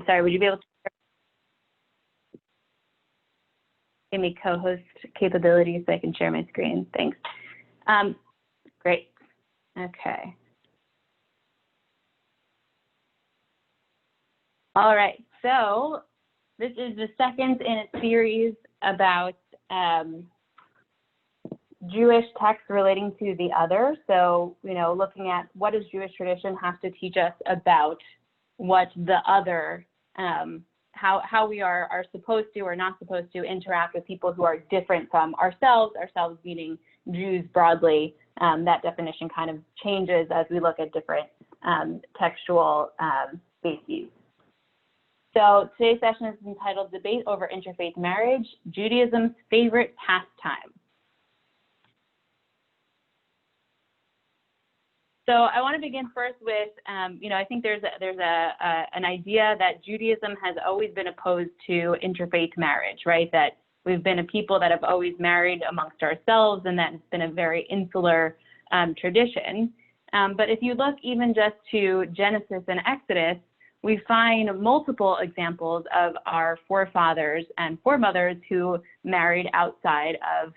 Sorry, would you be able to give me co-host capabilities so I can share my screen? Thanks. Great. Okay. All right. So this is the second in a series about Jewish texts relating to the other. So, looking at what does Jewish tradition have to teach us about what the other, how we are supposed to or not supposed to interact with people who are different from ourselves meaning Jews broadly. That definition kind of changes as we look at different textual bases. So today's session is entitled Debate Over Interfaith Marriage, Judaism's Favorite Pastime. So I want to begin first with, I think there's an idea that Judaism has always been opposed to interfaith marriage, right? That we've been a people that have always married amongst ourselves, and that's been a very insular tradition. But if you look even just to Genesis and Exodus, we find multiple examples of our forefathers and foremothers who married outside of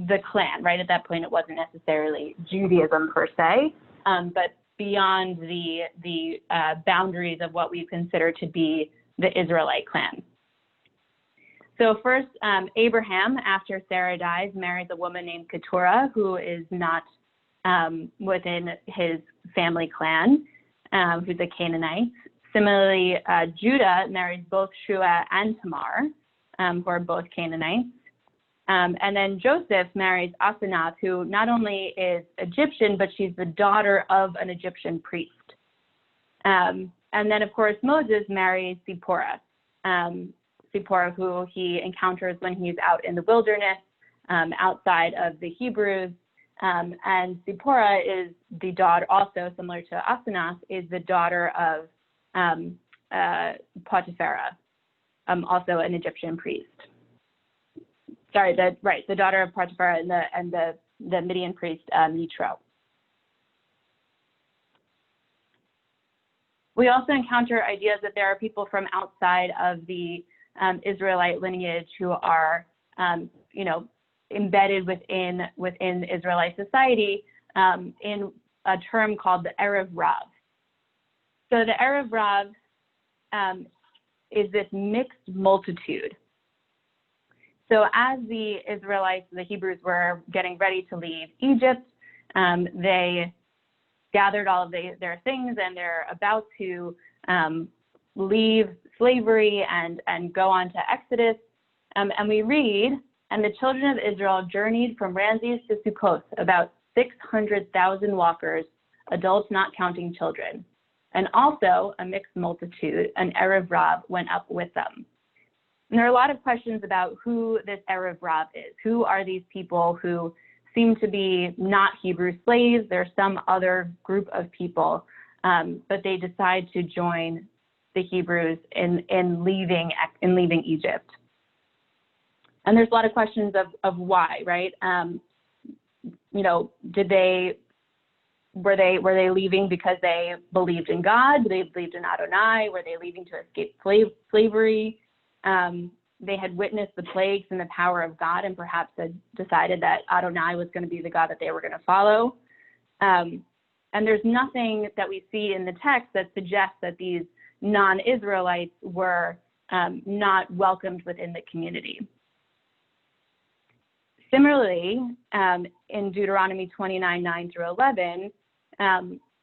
the clan, right? At that point, it wasn't necessarily Judaism per se, but beyond the boundaries of what we consider to be the Israelite clan. So first, Abraham, after Sarah dies, marries a woman named Keturah, who is not within his family clan, who's a Canaanite. Similarly, Judah marries both Shua and Tamar, who are both Canaanites. And then Joseph marries Asenath, who not only is Egyptian, but she's the daughter of an Egyptian priest. And then, of course, Moses marries Zipporah, who he encounters when he's out in the wilderness, outside of the Hebrews. And Zipporah is the daughter, also similar to Asenath, is the daughter of Potipharah, also an Egyptian priest. Sorry, the daughter of Potiphar and the Midian priest Yitro. We also encounter ideas that there are people from outside of the Israelite lineage who are, embedded within Israelite society in a term called the Erev Rav. So the Erev Rav is this mixed multitude. So as the Israelites, the Hebrews, were getting ready to leave Egypt, they gathered all of their things, and they're about to leave slavery and go on to Exodus. And we read, and the children of Israel journeyed from Ramses to Succoth, about 600,000 walkers, adults not counting children. And also a mixed multitude, an Erev Rav, went up with them. And there are a lot of questions about who this Erev Rav is. Who are these people who seem to be not Hebrew slaves? There's some other group of people, but they decide to join the Hebrews in leaving Egypt. And there's a lot of questions of why, right? Were they leaving because they believed in God? They believed in Adonai? Were they leaving to escape slavery? They had witnessed the plagues and the power of God, and perhaps had decided that Adonai was going to be the God that they were going to follow. And there's nothing that we see in the text that suggests that these non-Israelites were not welcomed within the community. Similarly, in Deuteronomy 29:9 through 11,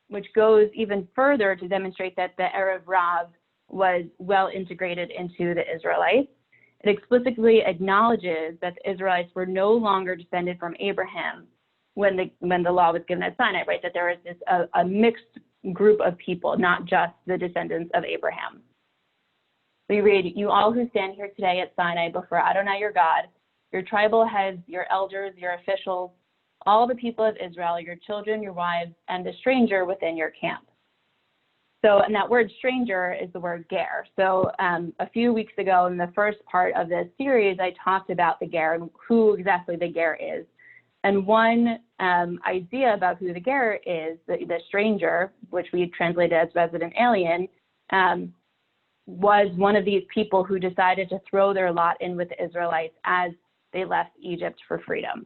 which goes even further to demonstrate that the Erev Rav was well integrated into the Israelites, it explicitly acknowledges that the Israelites were no longer descended from Abraham when the law was given at Sinai, right? That there was this a mixed group of people, not just the descendants of Abraham. We read, "You all who stand here today at Sinai before Adonai your God, your tribal heads, your elders, your officials, all the people of Israel, your children, your wives, and the stranger within your camp." So, and that word stranger is the word ger. So a few weeks ago in the first part of this series, I talked about the ger and who exactly the ger is. And one idea about who the ger is, the stranger, which we translated as resident alien, was one of these people who decided to throw their lot in with the Israelites as they left Egypt for freedom.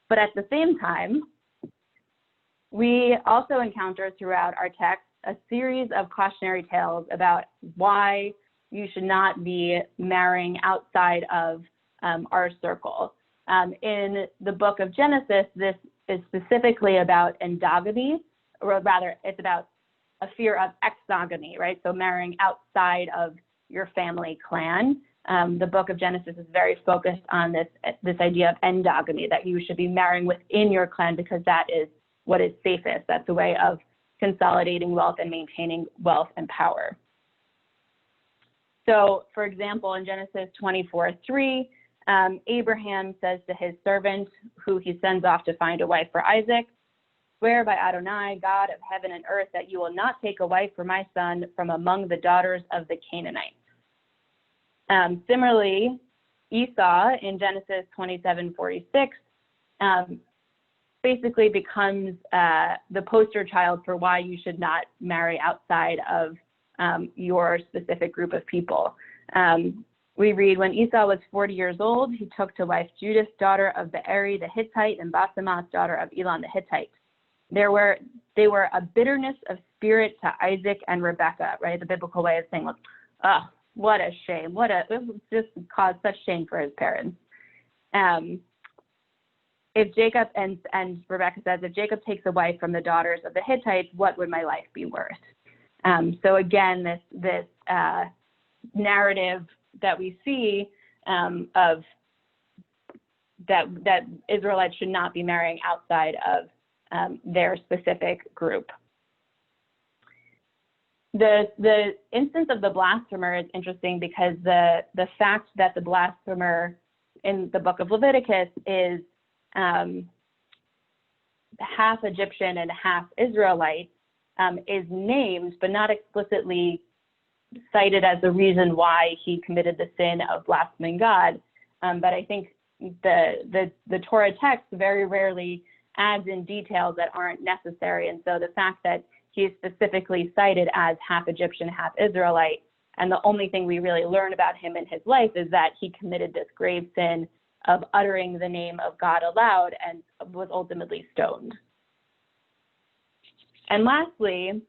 But at the same time, we also encounter throughout our text a series of cautionary tales about why you should not be marrying outside of our circle. In the book of Genesis, this is specifically about endogamy, or rather, it's about a fear of exogamy, right? So marrying outside of your family clan. The book of Genesis is very focused on this idea of endogamy, that you should be marrying within your clan because that is what is safest. That's a way of consolidating wealth and maintaining wealth and power. So, for example, in Genesis 24:3, Abraham says to his servant, who he sends off to find a wife for Isaac, "Swear by Adonai, God of heaven and earth, that you will not take a wife for my son from among the daughters of the Canaanites." Similarly, Esau in Genesis 27:46 basically becomes the poster child for why you should not marry outside of your specific group of people. We read, when Esau was 40 years old, he took to wife Judith, daughter of Beeri the Hittite, and Basemath, daughter of Elon the Hittite. They were a bitterness of spirit to Isaac and Rebekah, right? The biblical way of saying, oh, what a shame. It just caused such shame for his parents. If Jacob, and Rebekah says, if Jacob takes a wife from the daughters of the Hittites, what would my life be worth? So again, this narrative that we see of that Israelites should not be marrying outside of their specific group. The instance of the blasphemer is interesting because the fact that the blasphemer in the book of Leviticus is half Egyptian and half Israelite is named, but not explicitly cited as the reason why he committed the sin of blaspheming God. But I think the Torah text very rarely adds in details that aren't necessary. And so the fact that he is specifically cited as half Egyptian, half Israelite, and the only thing we really learn about him in his life is that he committed this grave sin of uttering the name of God aloud and was ultimately stoned. And lastly,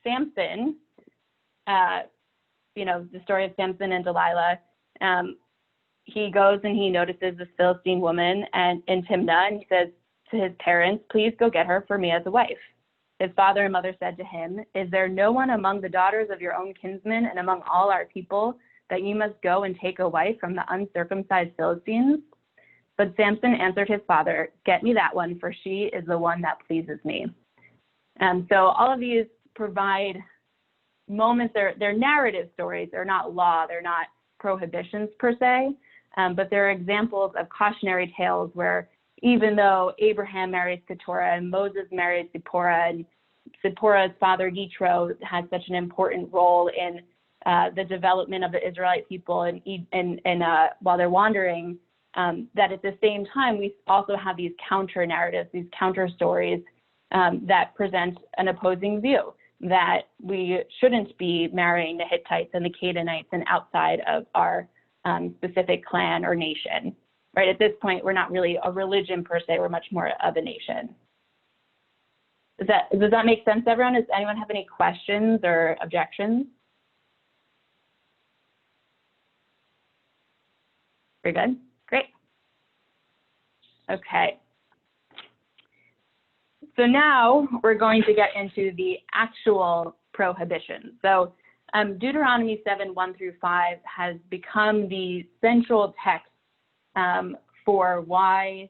Samson, the story of Samson and Delilah, he goes and he notices this Philistine woman in Timnah, and he says to his parents, "Please go get her for me as a wife." His father and mother said to him, "Is there no one among the daughters of your own kinsmen and among all our people that you must go and take a wife from the uncircumcised Philistines?" But Samson answered his father, "Get me that one, for she is the one that pleases me." So all of these provide moments, they're narrative stories, they're not law, they're not prohibitions per se, but they're examples of cautionary tales where even though Abraham marries Keturah and Moses marries Zipporah, and Zipporah's father Yitro has such an important role in the development of the Israelite people and while they're wandering, that at the same time we also have these counter narratives, these counter stories that present an opposing view, that we shouldn't be marrying the Hittites and the Canaanites and outside of our specific clan or nation. Right, at this point, we're not really a religion per se, we're much more of a nation. Does that make sense, everyone? Does anyone have any questions or objections? Very good, great. Okay. So now we're going to get into the actual prohibition. So Deuteronomy 7:1-5 has become the central text for why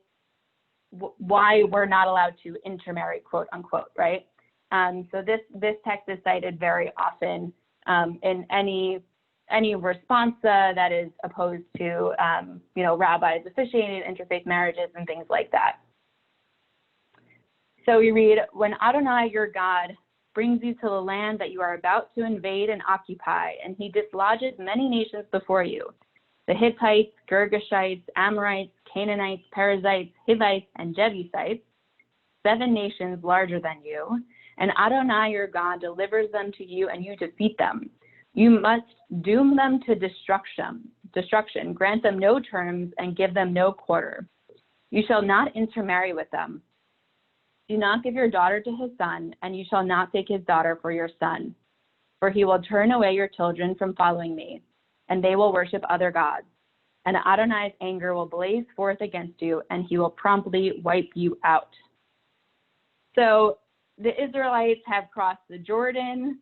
we're not allowed to intermarry, quote unquote, right? So this text is cited very often in any responsa that is opposed to rabbis officiating interfaith marriages and things like that. So we read, "When Adonai your God brings you to the land that you are about to invade and occupy, and he dislodges many nations before you, the Hittites, Girgashites, Amorites, Canaanites, Perizzites, Hivites, and Jebusites, 7 nations larger than you, and Adonai your God delivers them to you and you defeat them. You must doom them to destruction, grant them no terms, and give them no quarter. You shall not intermarry with them. Do not give your daughter to his son, and you shall not take his daughter for your son. For he will turn away your children from following me, and they will worship other gods. And Adonai's anger will blaze forth against you, and he will promptly wipe you out. So the Israelites have crossed the Jordan.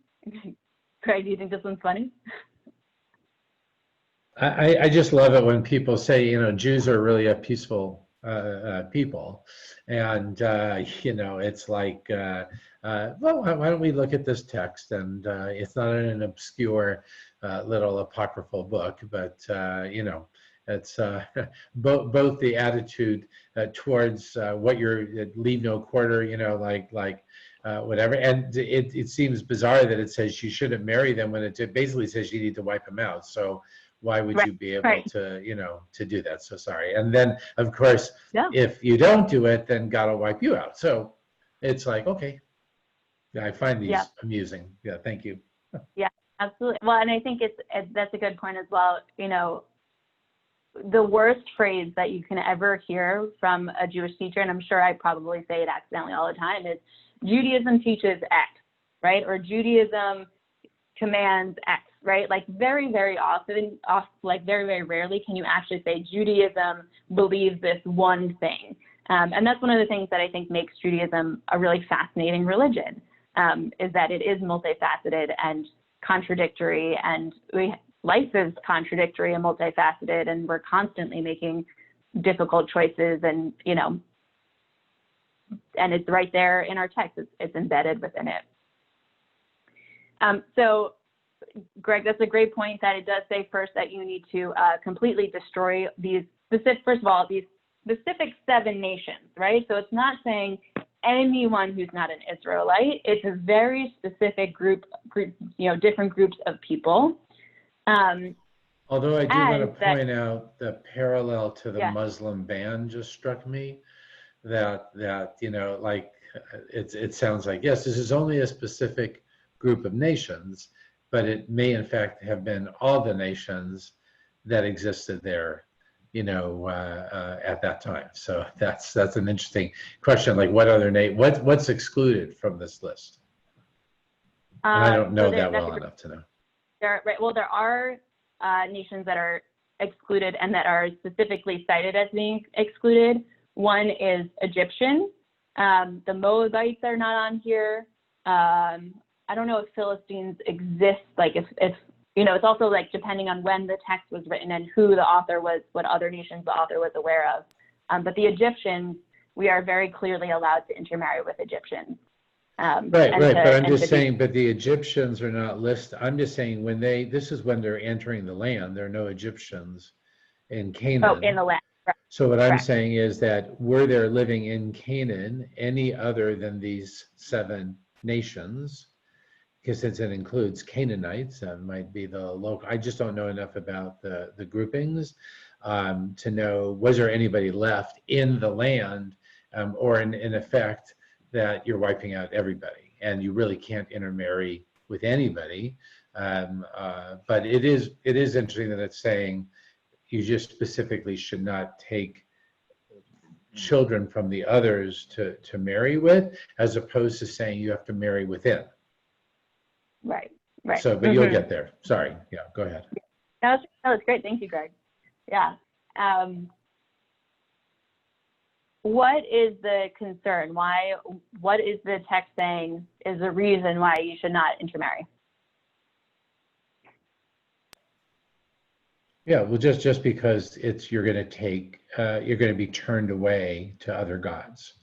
Craig, do you think this one's funny? I just love it when people say, Jews are really a peaceful people. And, it's like, well, why don't we look at this text? And it's not an obscure little apocryphal book, but, it's both the attitude towards what you're, leave no quarter, whatever. And it seems bizarre that it says you shouldn't marry them when it basically says you need to wipe them out. So why would you be able to, to do that? So sorry. And then, of course, if you don't do it, then God will wipe you out. So it's like, okay. Yeah, I find these amusing. Yeah, thank you. Yeah, absolutely. Well, and I think that's a good point as well. The worst phrase that you can ever hear from a Jewish teacher, and I'm sure I probably say it accidentally all the time, is Judaism teaches X, right? Or Judaism commands X, right? Like very, very often, very, very rarely can you actually say Judaism believes this one thing. And that's one of the things that I think makes Judaism a really fascinating religion, is that it is multifaceted and contradictory, and life is contradictory and multifaceted, and we're constantly making difficult choices, and and it's right there in our text. It's embedded within it. So, Greg, that's a great point that it does say first that you need to completely destroy these specific, first of all, these specific 7 nations, right? So it's not saying anyone who's not an Israelite. It's a very specific group, different groups of people. Although I do want to point out the parallel to the Muslim ban just struck me, that it sounds like, yes, this is only a specific group of nations, but it may in fact have been all the nations that existed there, at that time. So that's an interesting question. Like, what other what's excluded from this list? And I don't know that well enough to know. There are nations that are excluded and that are specifically cited as being excluded. One is Egyptian. The Moabites are not on here. I don't know if Philistines exist. Like if it's also like depending on when the text was written and who the author was, what other nations the author was aware of. But the Egyptians, we are very clearly allowed to intermarry with Egyptians. Right. But I'm just saying, but the Egyptians are not listed. I'm just saying this is when they're entering the land. There are no Egyptians in Canaan. Oh, in the land. Right. So what I'm saying is that were there living in Canaan any other than these 7 nations, because since it includes Canaanites, that might be the local. I just don't know enough about the groupings to know, was there anybody left in the land, or in effect, that you're wiping out everybody and you really can't intermarry with anybody. But it is interesting that it's saying you just specifically should not take children from the others to marry with, as opposed to saying you have to marry within. Right. So, but you'll get there. Sorry. Yeah, go ahead. That was great. Thank you, Greg. Yeah. What is the concern? What is the text saying is the reason why you should not intermarry? Yeah, well, just because you're going to be turned away to other gods.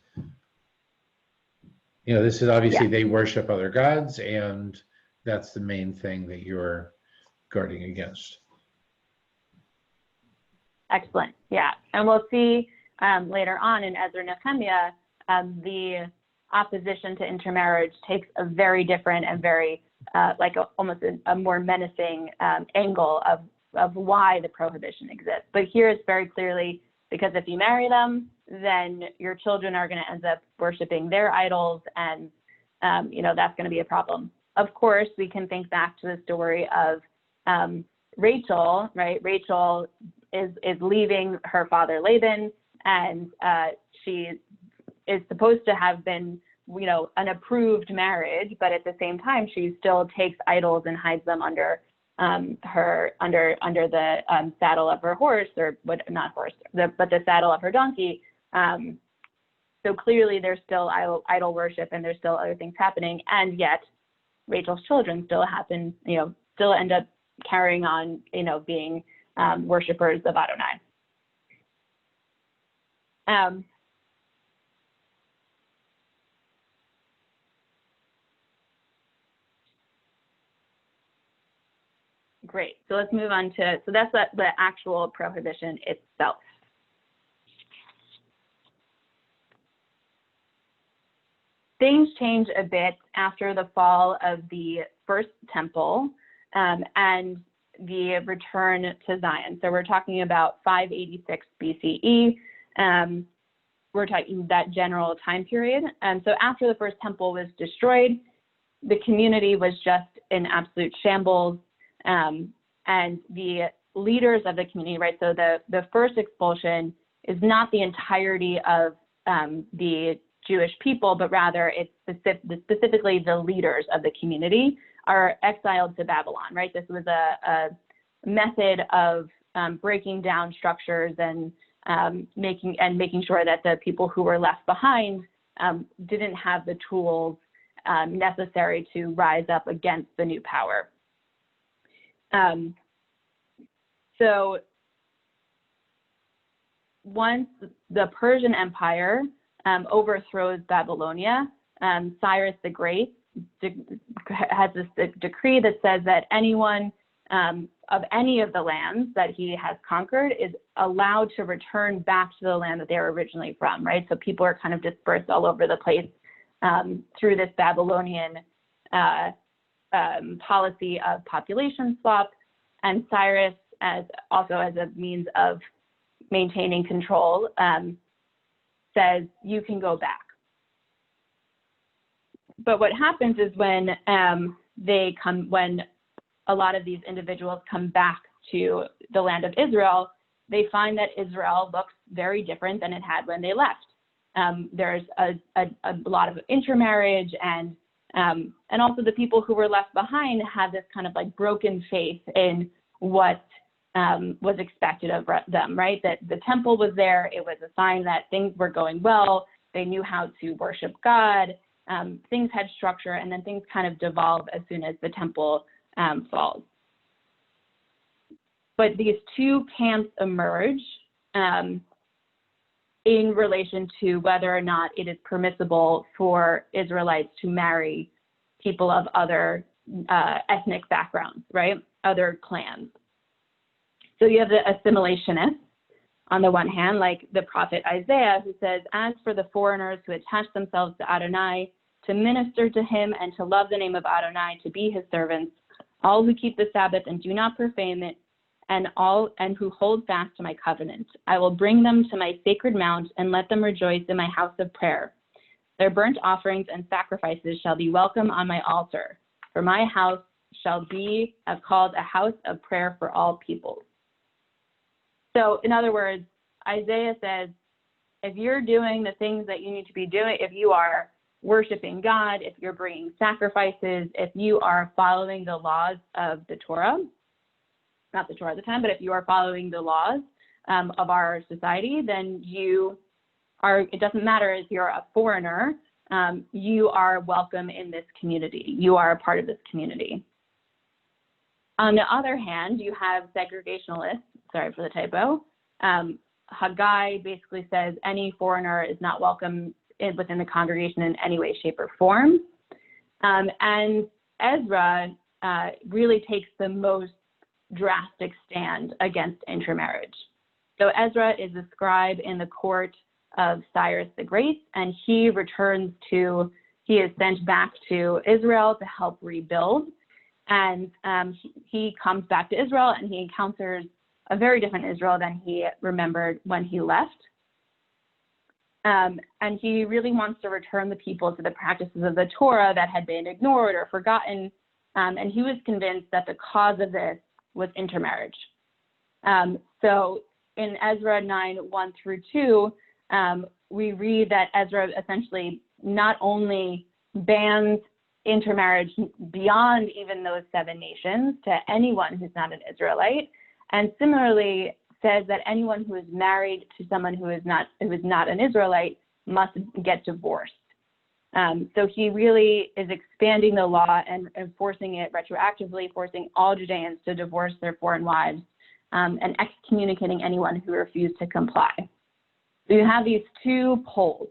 This is obviously they worship other gods, and that's the main thing that you're guarding against. Excellent. Yeah, and we'll see later on in Ezra and Nehemiah, the opposition to intermarriage takes a very different and very almost a more menacing angle why the prohibition exists. But here it's very clearly because if you marry them, then your children are going to end up worshiping their idols, and that's going to be a problem. Of course, we can think back to the story of Rachel, right? Rachel is leaving her father Laban, and she is supposed to have been, an approved marriage, but at the same time, she still takes idols and hides them under the saddle of her horse, or what? Not horse, but the saddle of her donkey. So clearly, there's still idol worship, and there's still other things happening, and yet Rachel's children still end up carrying on, being worshipers of Adonai. Great. So let's move on to, so that's the actual prohibition itself. Things change a bit after the fall of the first temple and the return to Zion. So we're talking about 586 BCE. We're talking that general time period. And so after the first temple was destroyed, the community was just in absolute shambles. And the leaders of the community, right? So the first expulsion is not the entirety of the Jewish people, but rather it's specifically the leaders of the community are exiled to Babylon, right? This was a method of breaking down structures and making sure that the people who were left behind didn't have the tools necessary to rise up against the new power. So once the Persian Empire overthrows Babylonia, Cyrus the Great has this decree that says that anyone of any of the lands that he has conquered is allowed to return back to the land that they were originally from, right? So people are kind of dispersed all over the place through this Babylonian policy of population swap, and Cyrus, as a means of maintaining control, says you can go back. But what happens is when a lot of these individuals come back to the land of Israel, they find that Israel looks very different than it had when they left. There's a lot of intermarriage, and also the people who were left behind have this kind of like broken faith in what was expected of them, right? That the temple was there, it was a sign that things were going well, they knew how to worship God, things had structure, and then things kind of devolve as soon as the temple falls. But these two camps emerge in relation to whether or not it is permissible for Israelites to marry people of other ethnic backgrounds, right? Other clans. So you have the assimilationists on the one hand, like the prophet Isaiah, who says, as for the foreigners who attach themselves to Adonai, to minister to him and to love the name of Adonai, to be his servants, all who keep the Sabbath and do not profane it, and who hold fast to my covenant, I will bring them to my sacred mount and let them rejoice in my house of prayer. Their burnt offerings and sacrifices shall be welcome on my altar, for my house shall be called a house of prayer for all peoples. So in other words, Isaiah says, if you're doing the things that you need to be doing, if you are worshiping God, if you're bringing sacrifices, if you are following the laws of the Torah, not the Torah at the time, but if you are following the laws of our society, then you are, it doesn't matter if you're a foreigner, you are welcome in this community. You are a part of this community. On the other hand, you have segregationalists, sorry for the typo. Haggai basically says any foreigner is not welcome within the congregation in any way, shape, or form. And Ezra really takes the most drastic stand against intermarriage. So Ezra is a scribe in the court of Cyrus the Great, and he is sent back to Israel to help rebuild. And he comes back to Israel, and he encounters a very different Israel than he remembered when he left. And he really wants to return the people to the practices of the Torah that had been ignored or forgotten. And he was convinced that the cause of this was intermarriage. So in Ezra 9:1-2, we read that Ezra essentially not only bans intermarriage beyond even those 7 nations to anyone who's not an Israelite, and similarly says that anyone who is married to someone who is not an Israelite must get divorced. So he really is expanding the law and enforcing it retroactively, forcing all Judeans to divorce their foreign wives, and excommunicating anyone who refused to comply. So you have these 2 poles,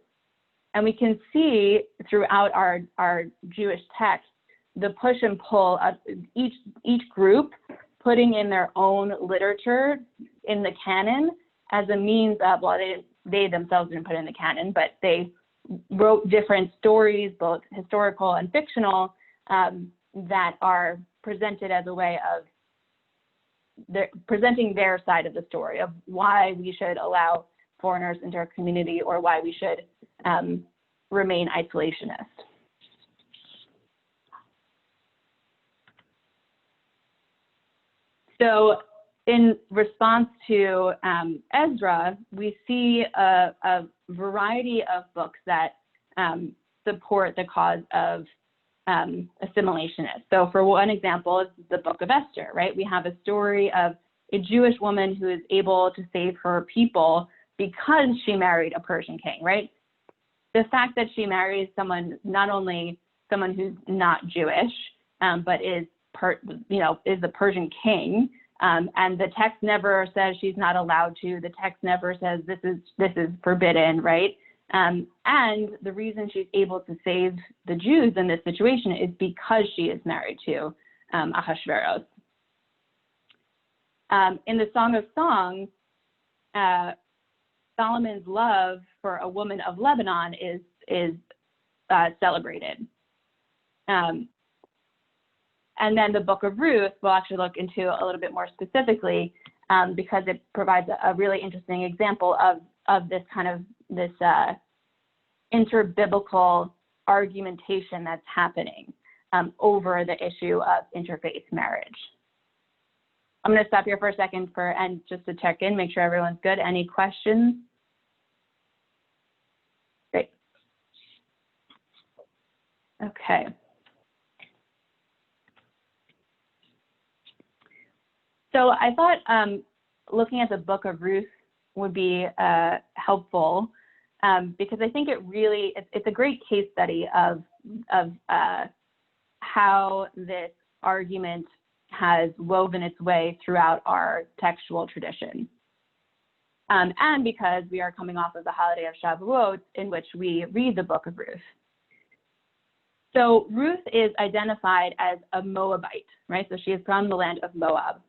and we can see throughout our Jewish text the push and pull of each group putting in their own literature in the canon as a means of, well, they themselves didn't put in the canon, but they wrote different stories, both historical and fictional, that are presented as a way of presenting their side of the story of why we should allow foreigners into our community or why we should remain isolationist. So in response to Ezra, we see a variety of books that support the cause of assimilationists. So for one example is the book of Esther, right? We have a story of a Jewish woman who is able to save her people because she married a Persian king, right? The fact that she marries someone, not only someone who's not Jewish, but is the Persian king, and the text never says she's not allowed to. The text never says this is forbidden, right? And the reason she's able to save the Jews in this situation is because she is married to Ahasuerus. In the Song of Songs, Solomon's love for a woman of Lebanon is celebrated. And then the book of Ruth we'll actually look into a little bit more specifically, because it provides a really interesting example of this kind of this interbiblical argumentation that's happening over the issue of interfaith marriage. I'm going to stop here for a second and just to check in, make sure everyone's good. Any questions? Great. Okay. So I thought looking at the book of Ruth would be helpful, because I think it's a great case study of how this argument has woven its way throughout our textual tradition. And because we are coming off of the holiday of Shavuot, in which we read the book of Ruth. So Ruth is identified as a Moabite, right? So she is from the land of Moab.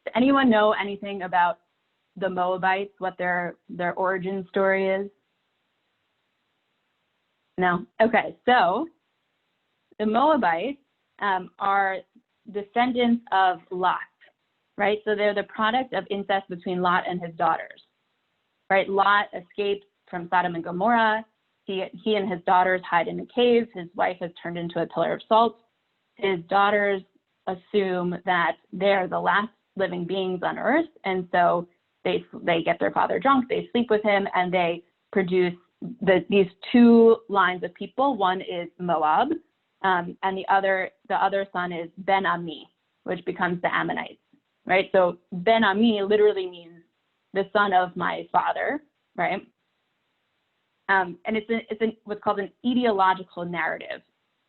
Does anyone know anything about the Moabites, what their origin story is? No? Okay, so the Moabites are descendants of Lot, right? So they're the product of incest between Lot and his daughters, right? Lot escaped from Sodom and Gomorrah. He and his daughters hide in the caves. His wife has turned into a pillar of salt. His daughters assume that they're the last living beings on earth, and so they get their father drunk, they sleep with him, and they produce these 2 lines of people. One is Moab, and the other son is Ben-Ami, which becomes the Ammonites, right? So Ben-Ami literally means the son of my father, right? And it's what's called an etiological narrative,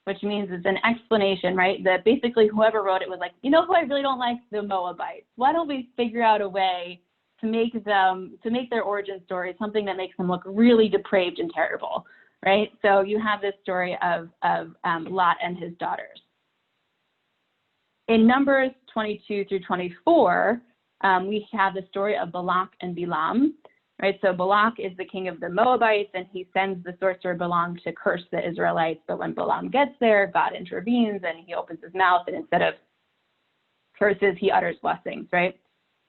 which means it's an explanation, right? That basically whoever wrote it was like, you know who I really don't like? The Moabites. Why don't we figure out a way to make their origin story something that makes them look really depraved and terrible, right? So you have this story of Lot and his daughters. In Numbers 22-24, we have the story of Balak and Bilam. right? So Balak is the king of the Moabites, and he sends the sorcerer Balaam to curse the Israelites. But when Balaam gets there, God intervenes, and he opens his mouth, and instead of curses, he utters blessings, right?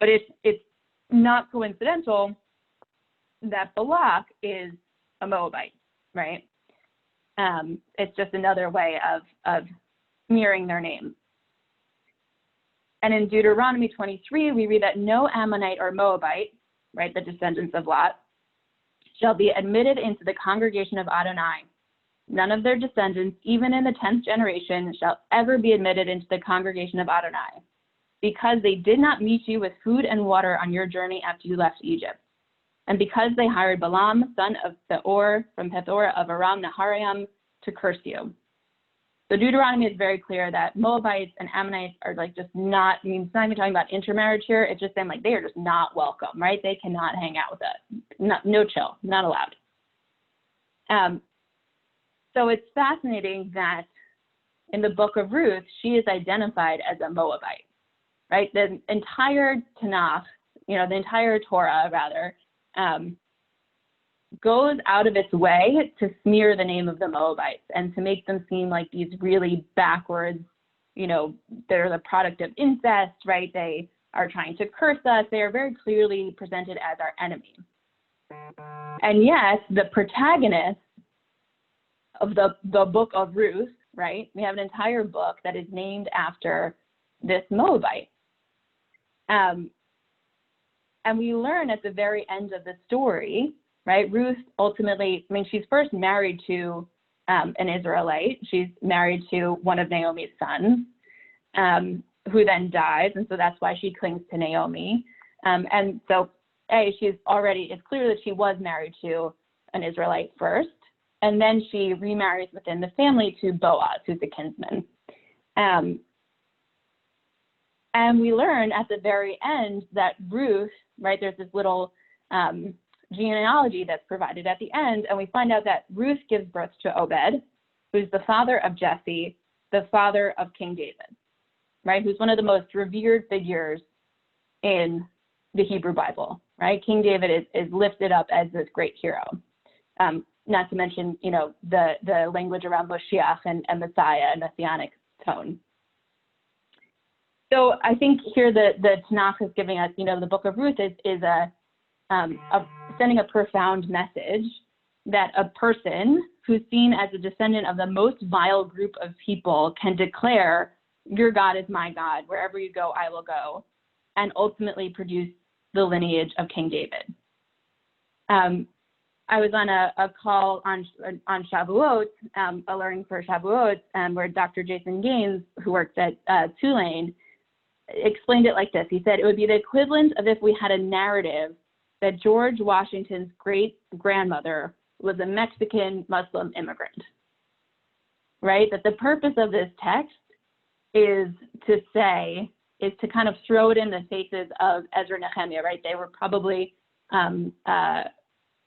But it's not coincidental that Balak is a Moabite, right? It's just another way of mirroring their names. And in Deuteronomy 23, we read that no Ammonite or Moabite, right, the descendants of Lot, shall be admitted into the congregation of Adonai. None of their descendants, even in the 10th generation, shall ever be admitted into the congregation of Adonai, because they did not meet you with food and water on your journey after you left Egypt. And because they hired Balaam, son of Beor, from Pethor of Aram Naharaim, to curse you. So Deuteronomy is very clear that Moabites and Ammonites are like just not, I mean, it's not even talking about intermarriage here. It's just saying like they are just not welcome, right? They cannot hang out with us. No chill, not allowed. So it's fascinating that in the book of Ruth, she is identified as a Moabite, right? The entire Tanakh, the entire Torah rather, goes out of its way to smear the name of the Moabites and to make them seem like these really backwards, they're the product of incest, right? They are trying to curse us. They are very clearly presented as our enemy. And yet the protagonist of the book of Ruth, right? We have an entire book that is named after this Moabite. And we learn at the very end of the story, right? Ruth ultimately, she's first married to an Israelite. She's married to one of Naomi's sons, who then dies. And so that's why she clings to Naomi. And so, it's clear that she was married to an Israelite first. And then she remarries within the family to Boaz, who's a kinsman. And we learn at the very end that Ruth, right, there's this little genealogy that's provided at the end, and we find out that Ruth gives birth to Obed, who's the father of Jesse, the father of King David, right, who's one of the most revered figures in the Hebrew Bible, right? King David is lifted up as this great hero. Not to mention, the language around Moshiach and Messiah and Messianic tone. So I think here the Tanakh is giving us, the book of Ruth is sending a profound message that a person who's seen as a descendant of the most vile group of people can declare, your God is my God, wherever you go, I will go, and ultimately produce the lineage of King David. I was on a call on Shavuot, a learning for Shavuot, where Dr. Jason Gaines, who works at Tulane, explained it like this. He said, it would be the equivalent of if we had a narrative that George Washington's great-grandmother was a Mexican Muslim immigrant, right? That the purpose of this text is to kind of throw it in the faces of Ezra and Nehemiah, right? They were probably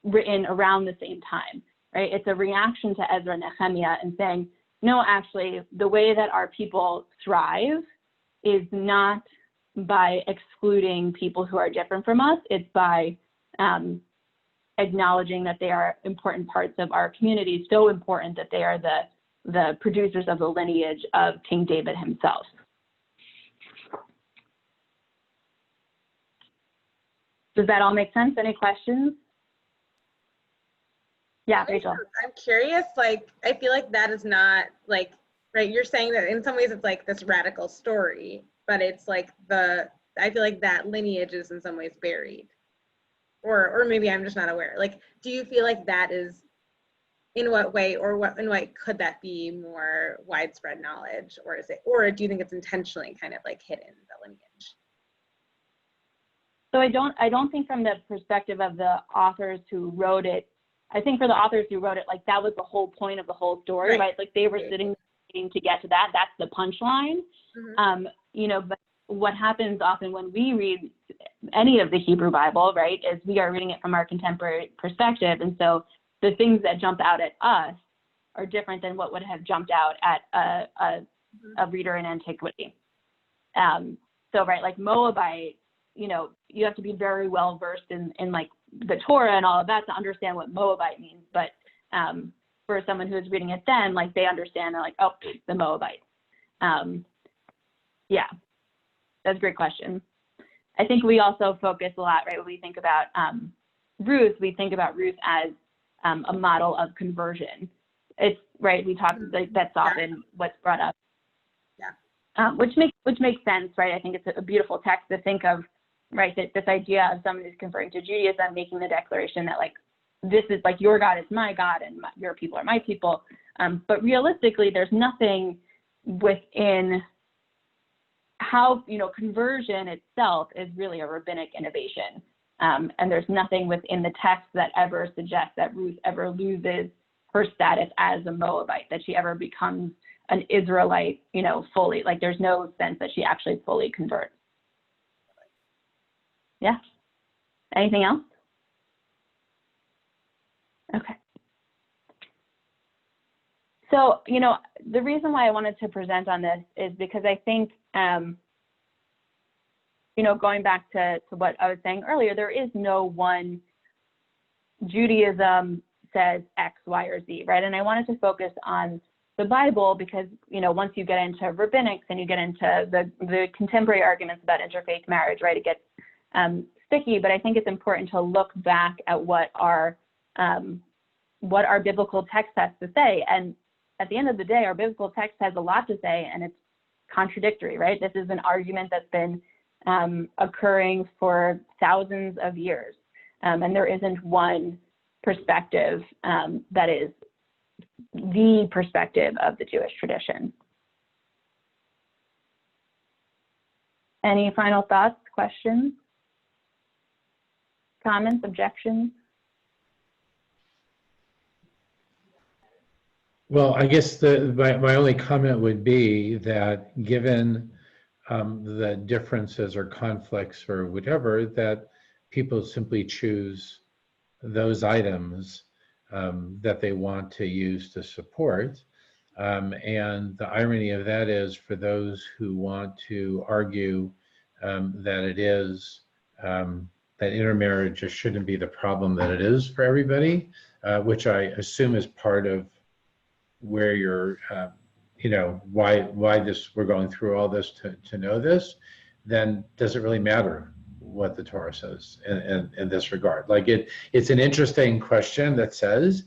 written around the same time, right? It's a reaction to Ezra and Nehemiah and saying, no, actually, the way that our people thrive is not by excluding people who are different from us. It's by acknowledging that they are important parts of our community, so important that they are the producers of the lineage of King David himself. Does that all make sense? Any questions? Yeah, Rachel. I'm curious, I feel like that is not right, you're saying that in some ways it's like this radical story, but it's like I feel like that lineage is in some ways buried. Or maybe I'm just not aware. Do you feel like that is, in what way, in what could that be more widespread knowledge, or do you think it's intentionally kind of hidden, the lineage? So I don't think from the perspective of the authors who wrote it, I think for the authors who wrote it, that was the whole point of the whole story, right? They were sitting to get to that. That's the punchline. Mm-hmm. But what happens often when we read any of the Hebrew Bible, right, is we are reading it from our contemporary perspective. And so the things that jump out at us are different than what would have jumped out at a reader in antiquity. So, right, Moabite, you have to be very well versed in like the Torah and all of that to understand what Moabite means. But for someone who is reading it then, like they understand, they're like, oh, the Moabites. Yeah, that's a great question. I think we also focus a lot, right? When we think about Ruth, we think about Ruth as a model of conversion. It's right. We talk like that's often what's brought up. Yeah. Which makes sense, right? I think it's a beautiful text to think of, right? That this idea of someone who's converting to Judaism, making the declaration that like this is like your God is my God and your people are my people. But realistically, there's nothing within how conversion itself is really a rabbinic innovation. And there's nothing within the text that ever suggests that Ruth ever loses her status as a Moabite, that she ever becomes an Israelite, fully. Like there's no sense that she actually fully converts. Yeah. Anything else? Okay. So, the reason why I wanted to present on this is because I think, going back to what I was saying earlier, there is no one Judaism says X, Y, or Z, right? And I wanted to focus on the Bible because, once you get into rabbinics and you get into the contemporary arguments about interfaith marriage, right, it gets sticky. But I think it's important to look back at what our biblical text has to say. And at the end of the day, our biblical text has a lot to say, and it's contradictory, right? This is an argument that's been occurring for thousands of years. And there isn't one perspective that is the perspective of the Jewish tradition. Any final thoughts, questions, comments, objections? Well, I guess my only comment would be that given the differences or conflicts or whatever, that people simply choose those items that they want to use to support. And the irony of that is for those who want to argue that it is, that intermarriage just shouldn't be the problem that it is for everybody, which I assume is part of where you're, why we're going through all this to know this, then does it really matter what the Torah says in this regard? Like it's an interesting question that says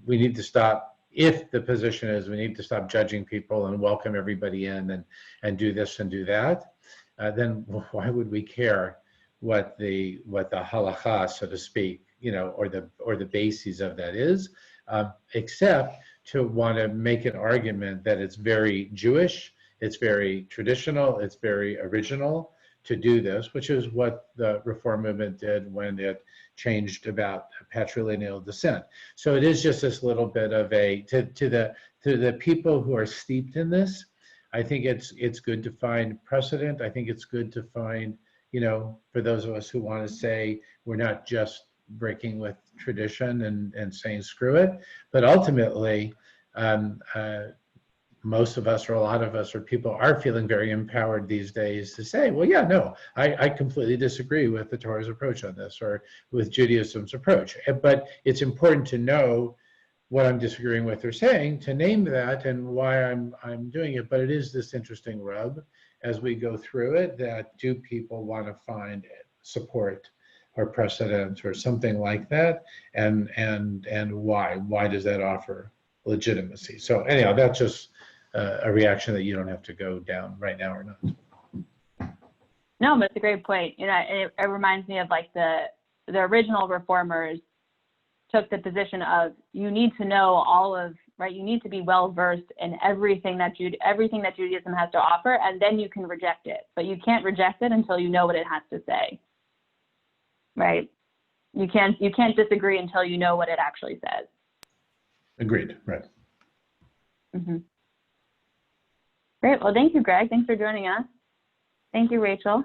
we need to stop, if the position is we need to stop judging people and welcome everybody in and do this and do that, then why would we care what the halakha, so to speak, or the basis of that is, except to want to make an argument that it's very Jewish, it's very traditional, it's very original to do this, which is what the Reform movement did when it changed about patrilineal descent. So it is just this little bit of to the people who are steeped in this, I think it's good to find precedent. I think it's good to find, for those of us who want to say we're not just breaking with tradition and saying screw it, but ultimately most of us or a lot of us or people are feeling very empowered these days to say, well, yeah, no, I completely disagree with the Torah's approach on this or with Judaism's approach. But it's important to know what I'm disagreeing with or saying, to name that and why I'm doing it. But it is this interesting rub as we go through it, that do people want to find support or precedent or something like that, and why does that offer legitimacy? So anyhow, that's just a reaction that you don't have to go down right now or not. No, but it's a great point. It reminds me of like the original reformers took the position of you need to know all of, right? You need to be well versed in everything that Judaism has to offer, and then you can reject it. But you can't reject it until you know what it has to say, right? You can't disagree until you know what it actually says. Agreed. Right. Mm-hmm. Great. Well, thank you, Greg. Thanks for joining us. Thank you, Rachel.